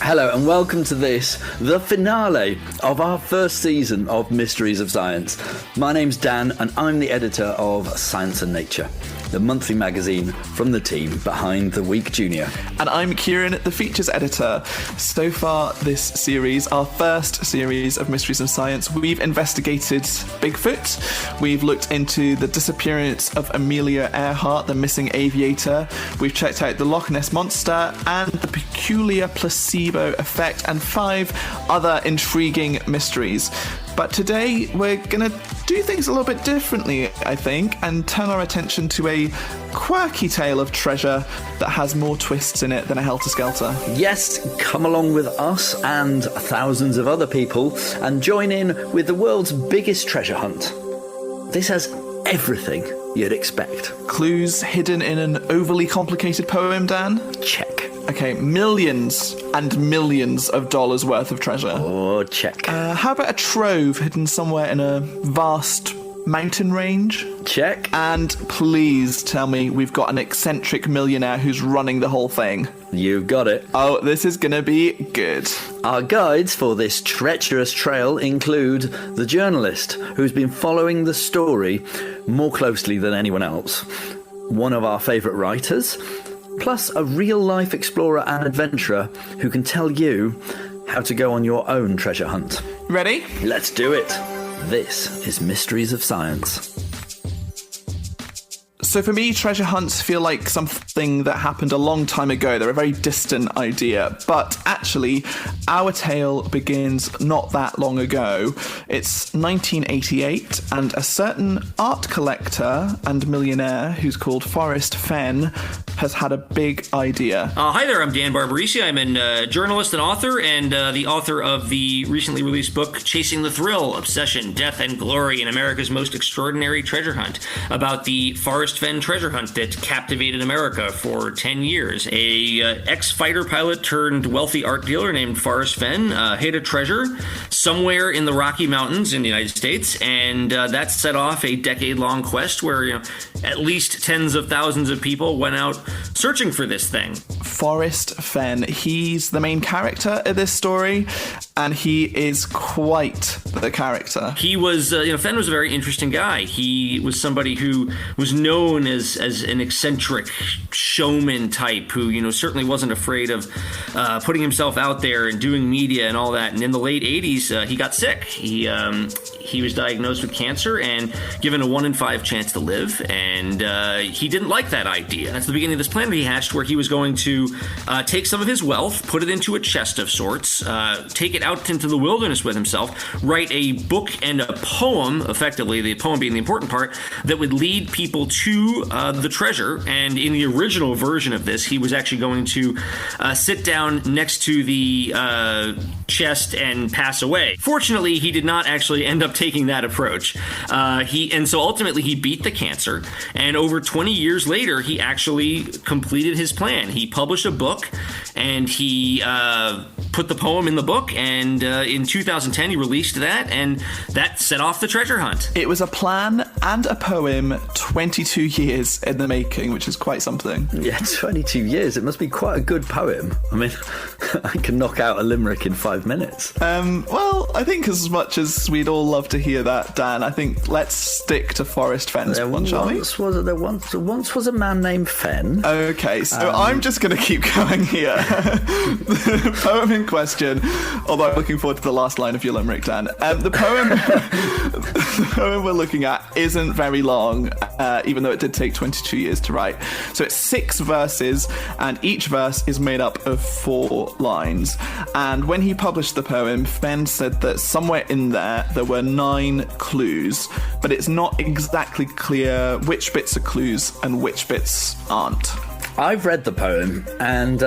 Hello and welcome to this, the finale of our first season of Mysteries of Science. My name's Dan and I'm the editor of Science and Nature, the monthly magazine from the team behind The Week Junior. And I'm Ciaran, the features editor. So far this series, our first series of Mysteries of Science, we've investigated Bigfoot, we've looked into the disappearance of Amelia Earhart, the missing aviator, we've checked out the Loch Ness Monster and the peculiar placebo effect, and 5 other intriguing mysteries. But today we're going to do things a little bit differently, I think, and turn our attention to a quirky tale of treasure that has more twists in it than a helter-skelter. Yes, come along with us and thousands of other people and join in with the world's biggest treasure hunt. This has everything you'd expect. Clues hidden in an overly complicated poem, Dan? Check. Okay, millions and millions of dollars worth of treasure. Oh, check. How about a trove hidden somewhere in a vast mountain range? Check. And please tell me we've got an eccentric millionaire who's running the whole thing. You've got it. Oh, this is gonna be good. Our guides for this treacherous trail include the journalist who's been following the story more closely than anyone else, one of our favourite writers, plus a real-life explorer and adventurer who can tell you how to go on your own treasure hunt. Ready? Let's do it. This is Mysteries of Science. So for me, treasure hunts feel like something that happened a long time ago. They're a very distant idea. But actually, our tale begins not that long ago. It's 1988, and a certain art collector and millionaire who's called Forrest Fenn has had a big idea. Hi there, I'm Dan Barbarisi. I'm a journalist and author, and the author of the recently released book, Chasing the Thrill, Obsession, Death, and Glory in America's Most Extraordinary Treasure Hunt, about the Forrest Fenn treasure hunt that captivated America for 10 years. A ex-fighter pilot turned wealthy art dealer named Forrest Fenn hid a treasure somewhere in the Rocky Mountains in the United States, and that set off a decade-long quest where at least tens of thousands of people went out searching for this thing. Forrest Fenn, he's the main character of this story, and he is quite the character. He was, Fenn was a very interesting guy. He was somebody who was known as an eccentric showman type who, certainly wasn't afraid of putting himself out there and doing media and all that. And in the late 80s, he got sick. He was diagnosed with cancer and given a 1 in 5 chance to live, and he didn't like that idea. That's the beginning of this plan that he hatched, where he was going to take some of his wealth, put it into a chest of sorts, take it out into the wilderness with himself, write a book and a poem, effectively, the poem being the important part, that would lead people to the treasure. And in the original version of this, he was actually going to sit down next to the chest and pass away. Fortunately, he did not actually end up taking that approach. So ultimately he beat the cancer, and over 20 years later, he actually completed his plan. He published a book, and he put the poem in the book, and in 2010 he released that, and that set off the treasure hunt. It was a plan and a poem, 22 years in the making, which is quite something. Yeah, 22 years. It must be quite a good poem. I mean, I can knock out a limerick in 5 minutes. Well, I think as much as we'd all love to hear that, Dan, I think let's stick to Forrest Fenn's one, shall we? There once was a man named Fenn. Okay, so I'm just going to keep going here. The poem in question, although I'm looking forward to the last line of your limerick, Dan. The poem we're looking at isn't very long, even though it did take 22 years to write. So it's 6 verses, and each verse is made up of 4 lines. And when he published the poem, Fenn said that somewhere in there were 9 clues, but it's not exactly clear which bits are clues and which bits aren't. I've read the poem, and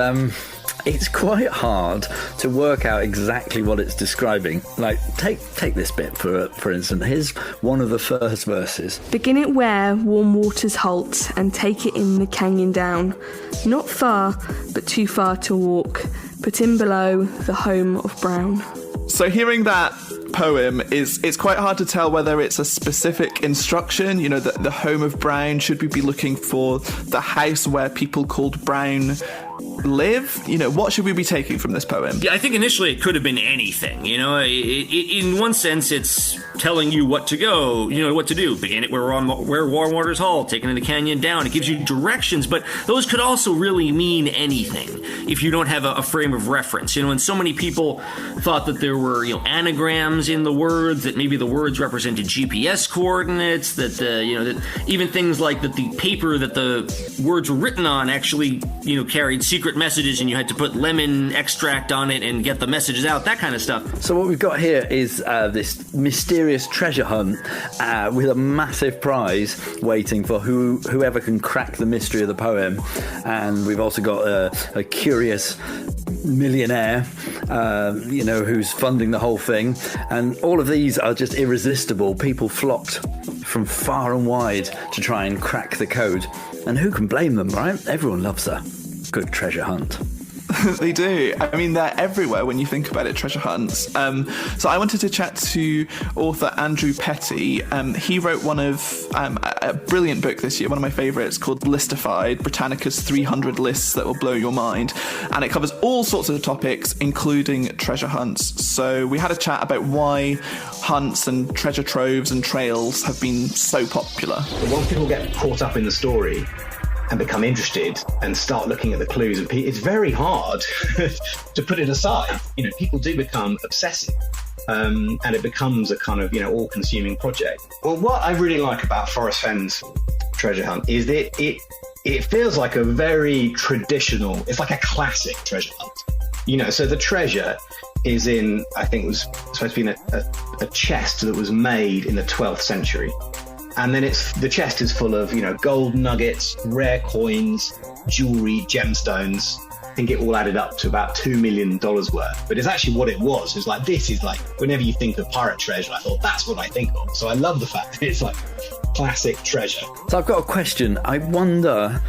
it's quite hard to work out exactly what it's describing. Like, take this bit, for instance. Here's one of the first verses. Begin it where warm waters halt, and take it in the canyon down. Not far, but too far to walk. Put in below the home of Brown. So hearing that poem it's quite hard to tell whether it's a specific instruction, the home of Brown. Should we be looking for the house where people called Brown live? What should we be taking from this poem? Yeah, I think initially it could have been anything. In one sense, it's telling you what to go, what to do. Begin it where warm waters halt, taking the canyon down. It gives you directions, but those could also really mean anything if you don't have a frame of reference. And so many people thought that there were, anagrams in the words, that maybe the words represented GPS coordinates, that that even things like that the paper that the words were written on actually, carried secret messages, and you had to put lemon extract on it and get the messages out, that kind of stuff. So what we've got here is this mysterious treasure hunt with a massive prize waiting for whoever can crack the mystery of the poem. And we've also got a curious millionaire, who's funding the whole thing. And all of these are just irresistible. People flocked from far and wide to try and crack the code. And who can blame them, right? Everyone loves a good treasure hunt. They do. I mean, they're everywhere when you think about it, treasure hunts. So I wanted to chat to author Andrew Petty. He wrote one of a brilliant book this year, one of my favourites, called Listified, Britannica's 300 Lists That Will Blow Your Mind. And it covers all sorts of topics, including treasure hunts. So we had a chat about why hunts and treasure troves and trails have been so popular. But once people get caught up in the story and become interested and start looking at the clues, and it's very hard to put it aside. People do become obsessive, and it becomes a kind of all-consuming project. Well, what I really like about Forrest Fenn's treasure hunt is that it feels like a very traditional, it's like a classic treasure hunt. So the treasure is in, I think it was supposed to be in a chest that was made in the 12th century. And then the chest is full of, gold nuggets, rare coins, jewelry, gemstones. I think it all added up to about $2 million worth. But it's actually what it was. It's like, this is like, whenever you think of pirate treasure, I thought that's what I think of. So I love the fact that it's like classic treasure. So I've got a question. I wonder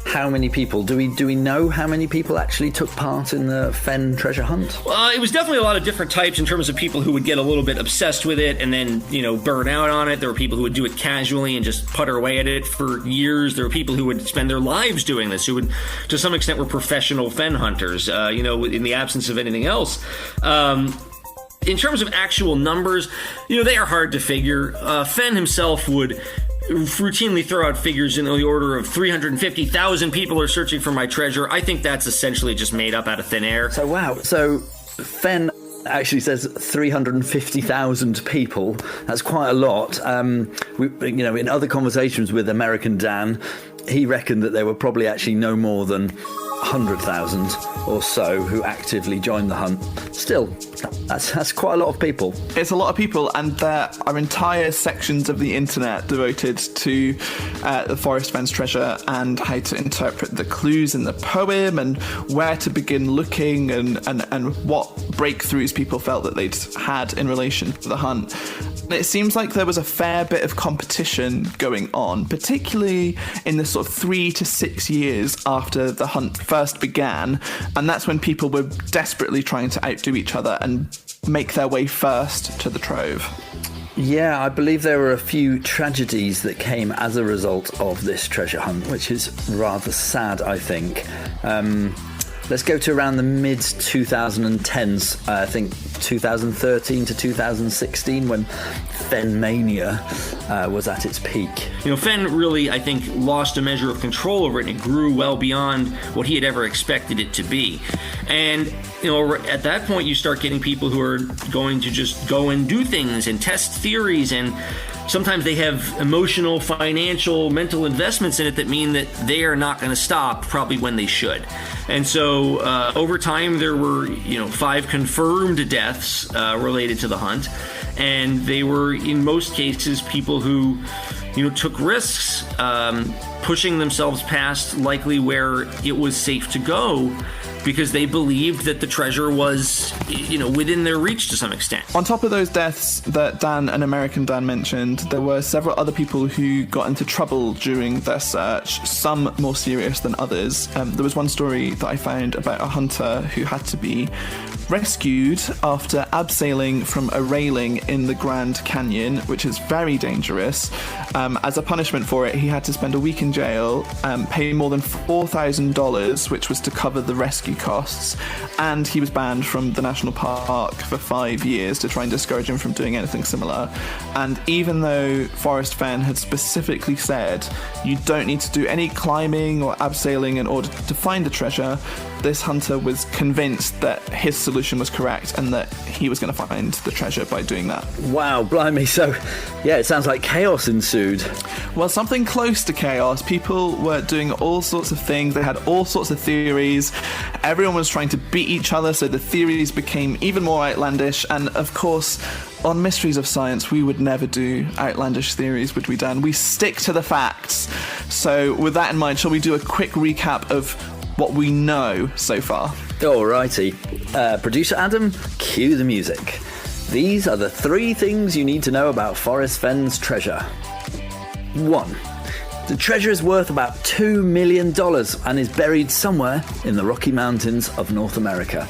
how many people, do we know how many people actually took part in the Fenn treasure hunt? Well, it was definitely a lot of different types in terms of people who would get a little bit obsessed with it and then, burn out on it. There were people who would do it casually and just putter away at it for years. There were people who would spend their lives doing this, who would, to some extent, were professional Fenn-hunters, in the absence of anything else. In terms of actual numbers, they are hard to figure. Fenn himself would routinely throw out figures in the order of 350,000 people are searching for my treasure. I think that's essentially just made up out of thin air. So, wow. So, Fenn actually says 350,000 people. That's quite a lot. In other conversations with American Dan, he reckoned that there were probably actually no more than 100,000 or so who actively joined the hunt. Still, that's quite a lot of people. It's a lot of people, and there are entire sections of the internet devoted to the Forrest Fenn's treasure and how to interpret the clues in the poem and where to begin looking and what breakthroughs people felt that they'd had in relation to the hunt. It seems like there was a fair bit of competition going on, particularly in the sort of 3 to 6 years after the hunt first began, and that's when people were desperately trying to outdo each other and make their way first to the trove. Yeah, I believe there were a few tragedies that came as a result of this treasure hunt, which is rather sad, I think. Let's go to around the mid-2010s, I think 2013 to 2016, when Fenn mania was at its peak. Fenn really, I think, lost a measure of control over it, and it grew well beyond what he had ever expected it to be. And, at that point, you start getting people who are going to just go and do things and test theories, and sometimes they have emotional, financial, mental investments in it that mean that they are not going to stop probably when they should. And so over time, there were, 5 confirmed deaths related to the hunt. And they were, in most cases, people who, took risks, pushing themselves past likely where it was safe to go, because they believed that the treasure was, within their reach to some extent. On top of those deaths that Dan and American Dan mentioned, there were several other people who got into trouble during their search, some more serious than others. There was one story that I found about a hunter who had to be rescued after abseiling from a railing in the Grand Canyon, which is very dangerous. As a punishment for it, he had to spend a week in jail, pay more than $4,000, which was to cover the rescue costs, and he was banned from the national park for 5 years to try and discourage him from doing anything similar. And even though Forrest Fenn had specifically said you don't need to do any climbing or abseiling in order to find the treasure, this hunter was convinced that his solution was correct and that he was going to find the treasure by doing that. Wow, blimey. So, yeah, it sounds like chaos ensued. Well, something close to chaos. People were doing all sorts of things. They had all sorts of theories. Everyone was trying to beat each other, so the theories became even more outlandish. And, of course, on Mysteries of Science, we would never do outlandish theories, would we, Dan? We stick to the facts. So, with that in mind, shall we do a quick recap of what we know so far? Alrighty. Producer Adam, cue the music. These are the 3 things you need to know about Forrest Fenn's treasure. 1. The treasure is worth about $2 million and is buried somewhere in the Rocky Mountains of North America.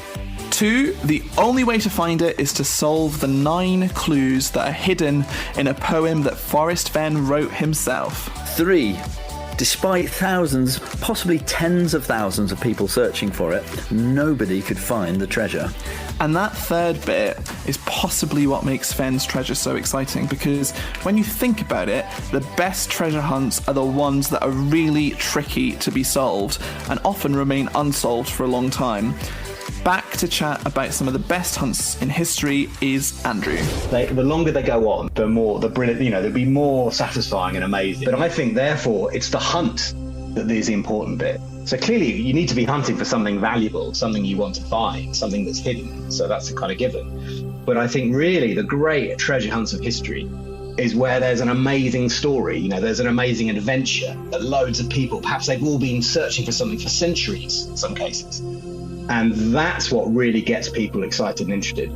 2. The only way to find it is to solve the 9 clues that are hidden in a poem that Forrest Fenn wrote himself. 3. Despite thousands, possibly tens of thousands of people searching for it, nobody could find the treasure. And that 3rd bit is possibly what makes Fenn's treasure so exciting, because when you think about it, the best treasure hunts are the ones that are really tricky to be solved and often remain unsolved for a long time. Back to chat about some of the best hunts in history is Andrew. The longer they go on, the more the brilliant, they'll be more satisfying and amazing. But I think, therefore, it's the hunt that is the important bit. So clearly, you need to be hunting for something valuable, something you want to find, something that's hidden. So that's a kind of given. But I think really the great treasure hunts of history is where there's an amazing story. There's an amazing adventure that loads of people, perhaps they've all been searching for something for centuries in some cases. And that's what really gets people excited and interested.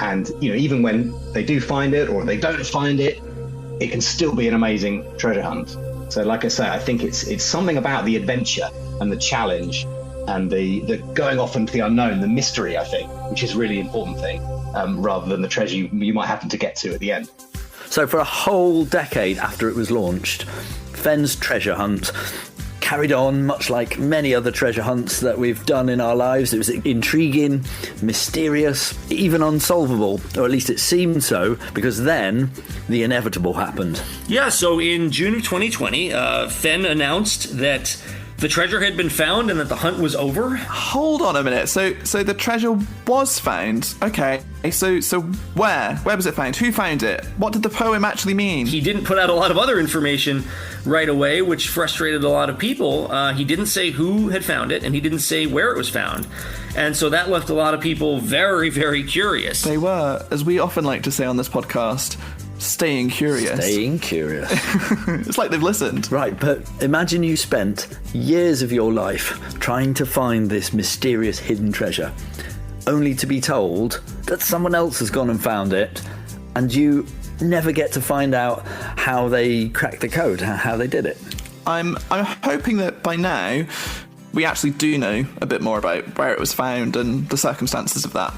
And, even when they do find it or they don't find it, it can still be an amazing treasure hunt. So like I say, I think it's something about the adventure and the challenge and the going off into the unknown, the mystery, I think, which is a really important thing, rather than the treasure you might happen to get to at the end. So for a whole decade after it was launched, Fenn's treasure hunt carried on much like many other treasure hunts that we've done in our lives. It was intriguing, mysterious, even unsolvable, or at least it seemed so, because then the inevitable happened. Yeah, so in June of 2020, Fenn announced that the treasure had been found and that the hunt was over. Hold on a minute. So the treasure was found. Okay. So where was it found? Who found it? What did the poem actually mean? He didn't put out a lot of other information right away, which frustrated a lot of people. He didn't say who had found it, and he didn't say where it was found. And so that left a lot of people very, very curious. They were, as we often like to say on this podcast, staying curious. Staying curious. It's like they've listened. Right, but imagine you spent years of your life trying to find this mysterious hidden treasure, only to be told that someone else has gone and found it, and you never get to find out how they cracked the code, how they did it. I'm hoping that by now we actually do know a bit more about where it was found and the circumstances of that.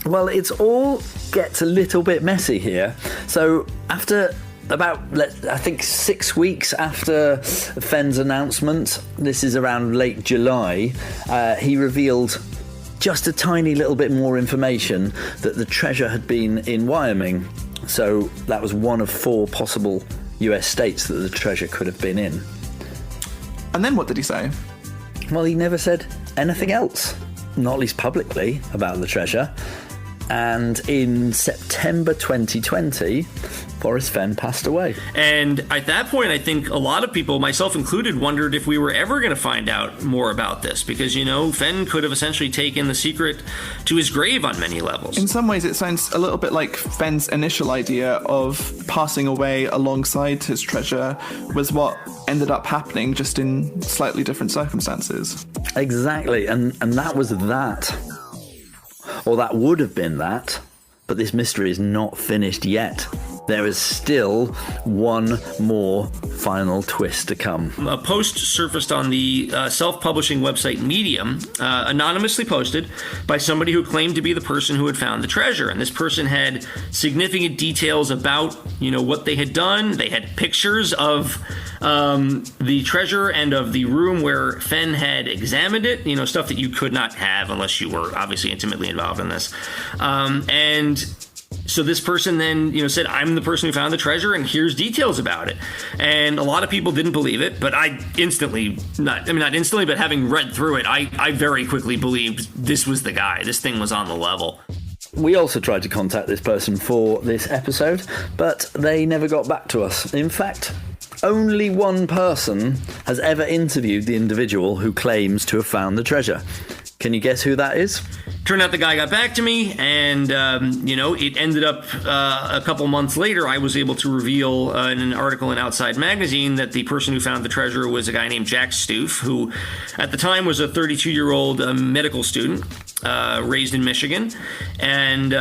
Well, it all gets a little bit messy here. So after about, I think, 6 weeks after Fenn's announcement, this is around late July, he revealed just a tiny little bit more information that the treasure had been in Wyoming. So that was one of 4 possible US states that the treasure could have been in. And then what did he say? Well, he never said anything else, not least publicly, about the treasure. And in September 2020, Forrest Fenn passed away. And at that point, I think a lot of people, myself included, wondered if we were ever going to find out more about this. Because, Fenn could have essentially taken the secret to his grave on many levels. In some ways, it sounds a little bit like Fenn's initial idea of passing away alongside his treasure was what ended up happening, just in slightly different circumstances. Exactly. And that was that. Or that would have been that, but this mystery is not finished yet. there is still one more final twist to come. A post surfaced on the self-publishing website Medium, anonymously posted by somebody who claimed to be the person who had found the treasure. And this person had significant details about, what they had done. They had pictures of the treasure and of the room where Fenn had examined it, stuff that you could not have unless you were obviously intimately involved in this. And so this person then, said, I'm the person who found the treasure and here's details about it. And a lot of people didn't believe it, but I instantly, not instantly, but having read through it, I very quickly believed this was the guy. This thing was on the level. We also tried to contact this person for this episode, but they never got back to us. In fact, only one person has ever interviewed the individual who claims to have found the treasure. Can you guess who that is? Turned out the guy got back to me, and, it ended up a couple months later, I was able to reveal in an article in Outside Magazine that the person who found the treasure was a guy named Jack Stoof, who at the time was a 32-year-old medical student raised in Michigan. And,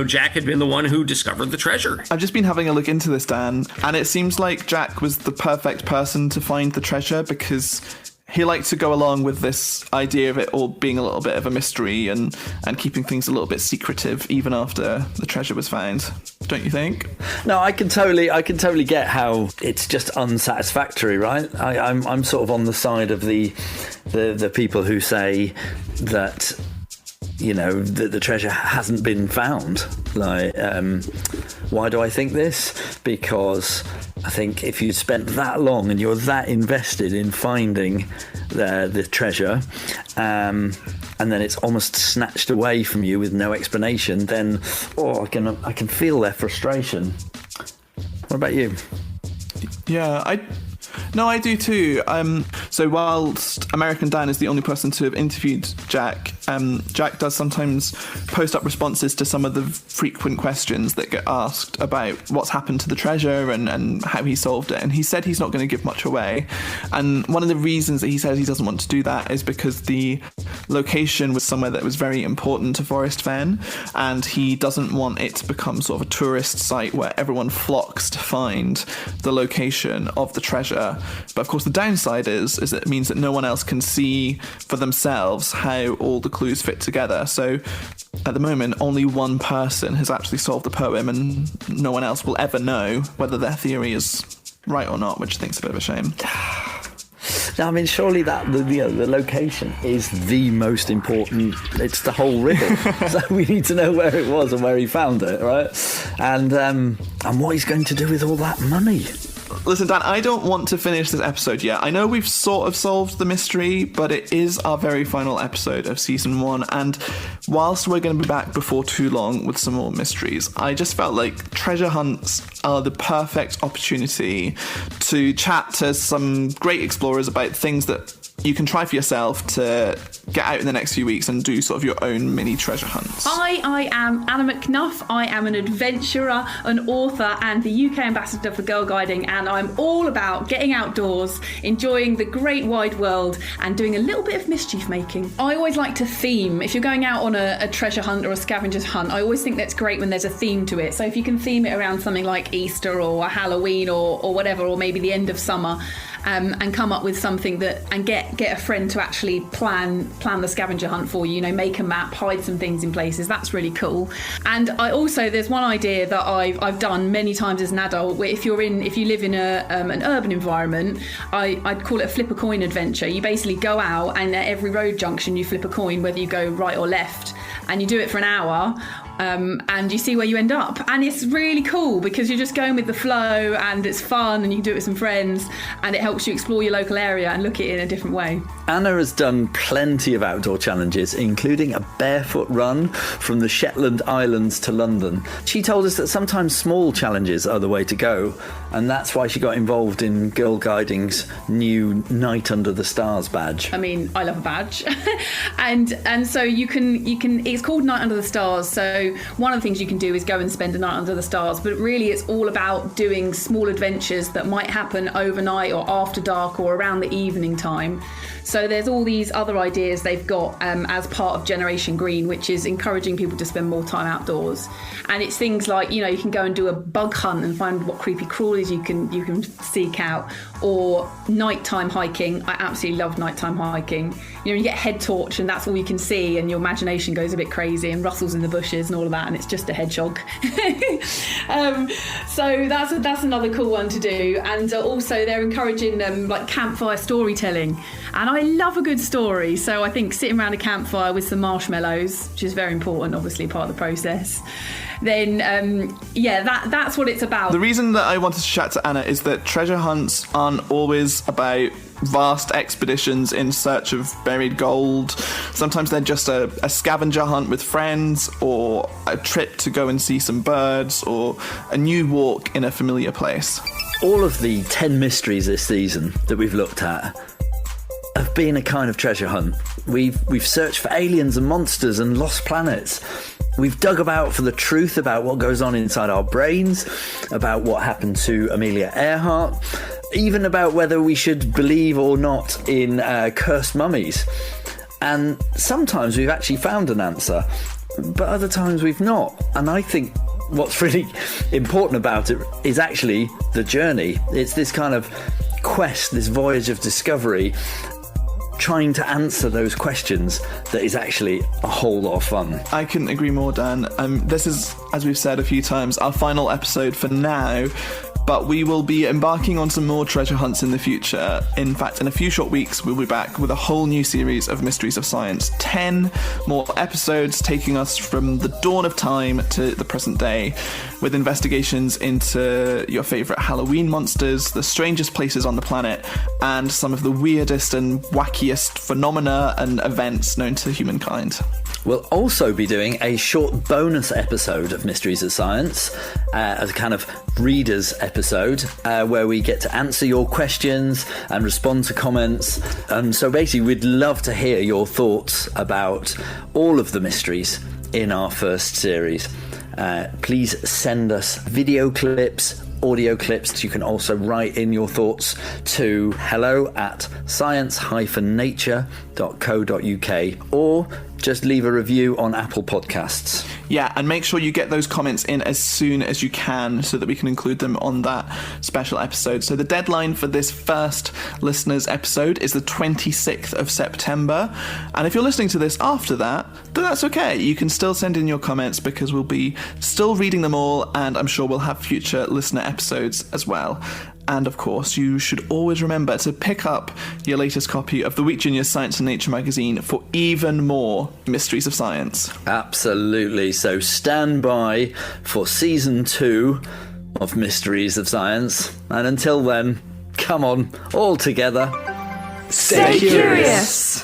Jack had been the one who discovered the treasure. I've just been having a look into this, Dan, and it seems like Jack was the perfect person to find the treasure because he liked to go along with this idea of it all being a little bit of a mystery and keeping things a little bit secretive even after the treasure was found. Don't you think? No, I can totally get how it's just unsatisfactory, right? I'm sort of on the side of the people who say that the treasure hasn't been found. Why do I think this? Because I think if you spent that long and you're that invested in finding the treasure, and then it's almost snatched away from you with no explanation, then I can feel their frustration. What about you? Yeah, I do too. So whilst American Dan is the only person to have interviewed Jack, Jack does sometimes post up responses to some of the frequent questions that get asked about what's happened to the treasure and how he solved it. And he said he's not going to give much away. And one of the reasons that he says he doesn't want to do that is because the location was somewhere that was very important to Forrest Fenn, and he doesn't want it to become sort of a tourist site where everyone flocks to find the location of the treasure. But of course the downside is it means that no one else can see for themselves how all the clues fit together. So at the moment only one person has actually solved the poem and no one else will ever know whether their theory is right or not, which I think is a bit of a shame. Now, I mean, surely that the location is the most important. It's the whole riddle. So we need to know where it was and where he found it, right? And what he's going to do with all that money. Listen, Dan, I don't want to finish this episode yet. I know we've sort of solved the mystery, but it is our very final episode of season 1. And whilst we're going to be back before too long with some more mysteries, I just felt like treasure hunts are the perfect opportunity to chat to some great explorers about things that you can try for yourself to get out in the next few weeks and do sort of your own mini treasure hunts. I am Anna McNuff. I am an adventurer, an author, and the UK ambassador for Girl Guiding, and I'm all about getting outdoors, enjoying the great wide world, and doing a little bit of mischief making. I always like to theme. If you're going out on a treasure hunt or a scavenger's hunt, I always think that's great when there's a theme to it. So if you can theme it around something like Easter or Halloween or whatever, or maybe the end of summer, and come up with something and get a friend to actually plan the scavenger hunt for you, make a map, hide some things in places. That's really cool. And there's one idea that I've done many times as an adult, where if you live in an urban environment, I'd call it a flip a coin adventure. You basically go out and at every road junction you flip a coin, whether you go right or left, and you do it for an hour. And you see where you end up, and it's really cool because you're just going with the flow and it's fun and you can do it with some friends and it helps you explore your local area and look at it in a different way. Anna has done plenty of outdoor challenges, including a barefoot run from the Shetland Islands to London. She told us that sometimes small challenges are the way to go, and that's why she got involved in Girl Guiding's new Night Under the Stars badge. I mean, I love a badge. and so you can it's called Night Under the Stars. So one of the things you can do is go and spend a night under the stars, but really it's all about doing small adventures that might happen overnight or after dark or around the evening time. So there's all these other ideas they've got as part of Generation Green, which is encouraging people to spend more time outdoors. And it's things like, you can go and do a bug hunt and find what creepy crawlies you can seek out, or nighttime hiking. I absolutely love nighttime hiking. You get a head torch and that's all you can see, and your imagination goes a bit crazy and rustles in the bushes and all of that, and it's just a hedgehog. So that's another cool one to do. And also they're encouraging like campfire storytelling, and I love a good story. So I think sitting around a campfire with some marshmallows, which is very important, obviously part of the process, then that's what it's about. The reason that I wanted to chat to Anna is that treasure hunts aren't always about vast expeditions in search of buried gold. Sometimes they're just a scavenger hunt with friends, or a trip to go and see some birds, or a new walk in a familiar place. All of the 10 mysteries this season that we've looked at have been a kind of treasure hunt. We've searched for aliens and monsters and lost planets. We've dug about for the truth about what goes on inside our brains, about what happened to Amelia Earhart, even about whether we should believe or not in cursed mummies. And sometimes we've actually found an answer, but other times we've not. And I think what's really important about it is actually the journey. It's this kind of quest, this voyage of discovery, trying to answer those questions, that is actually a whole lot of fun. I couldn't agree more, Dan. This is, as we've said a few times, our final episode for now, but we will be embarking on some more treasure hunts in the future. In fact, in a few short weeks, we'll be back with a whole new series of Mysteries of Science. 10 more episodes taking us from the dawn of time to the present day, with investigations into your favourite Halloween monsters, the strangest places on the planet, and some of the weirdest and wackiest phenomena and events known to humankind. We'll also be doing a short bonus episode of Mysteries of Science, as a kind of readers episode, where we get to answer your questions and respond to comments. So basically, we'd love to hear your thoughts about all of the mysteries in our first series. Please send us video clips, audio clips. You can also write in your thoughts to hello@science-nature.co.uk, or just leave a review on Apple Podcasts. Yeah, and make sure you get those comments in as soon as you can so that we can include them on that special episode. So the deadline for this first listeners episode is the 26th of September. And if you're listening to this after that, then that's okay. You can still send in your comments, because we'll be still reading them all, and I'm sure we'll have future listener episodes as well. And of course, you should always remember to pick up your latest copy of the Week Junior Science and Nature magazine for even more Mysteries of Science. Absolutely. So stand by for season 2 of Mysteries of Science. And until then, come on, all together. Stay curious.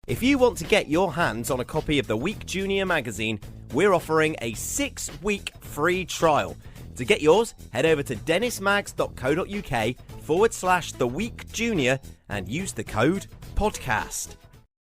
If you want to get your hands on a copy of the Week Junior magazine, we're offering a 6-week free trial. To get yours, head over to dennismags.co.uk /The Week Junior and use the code PODCAST.